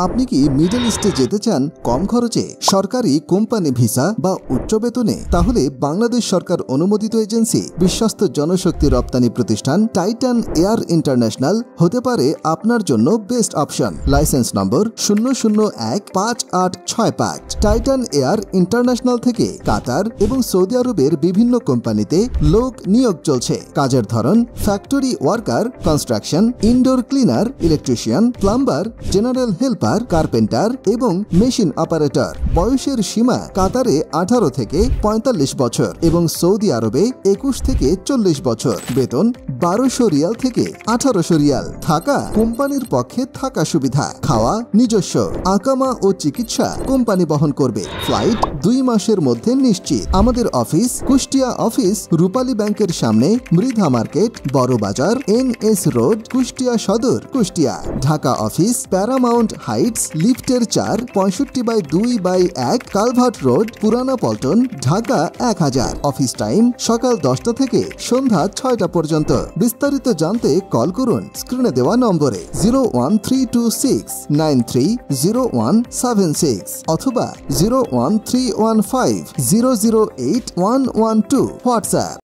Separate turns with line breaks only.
আপনি কি মিডল ইস্টে যেতে চান কম খরচে, সরকারি কোম্পানি ভিসা বা উচ্চ বেতনে? তাহলে বাংলাদেশ সরকার অনুমোদিত এজেন্সি, বিশ্বস্ত জনশক্তি রপ্তানি প্রতিষ্ঠান টাইটান এয়ার ইন্টারন্যাশনাল হতে পারে আপনার জন্য বেস্ট অপশন। লাইসেন্স নম্বর 0015865। টাইটান এয়ার ইন্টারন্যাশনাল থেকে কাতার এবং সৌদি আরবের বিভিন্ন কোম্পানিতে লোক নিয়োগ চলছে। কাজের ধরন factory worker, construction, indoor cleaner, electrician, plumber, general helper, carpenter এবং মেশিন অপারেটর। বয়সের সীমা কাতারে 18 থেকে 45 বছর এবং সৌদি আরবে 21 থেকে 40 বছর। বেতন 1200 রিয়াল থেকে 1800 রিয়াল। থাকা কোম্পানির পক্ষে থাকা সুবিধা, খাওয়া নিজস্ব, আকামা ও চিকিৎসা কোম্পানি বহন করবে। ফ্লাইট 2 মাসের মধ্যে নিশ্চিত। আমাদের অফিস কুষ্টিয়া অফিস, রূপালী ব্যাংকের সামনে, মৃধা মার্কেট, বড় বাজার, NS রোড, কুষ্টিয়া সদর, Kushtia. Dhaka office Paramount Heights, লিফটের 4, 65/2/1, কালভার্ট রোড, পুরানা পল্টন, ঢাকা 1000। অফিস টাইম সকাল 10টা থেকে সন্ধ্যা 6টা পর্যন্ত। বিস্তারিত জানতে কল করুন স্ক্রিনে দেওয়া নম্বরে 01326930176 অথবা 01315008112। হোয়াটসঅ্যাপ।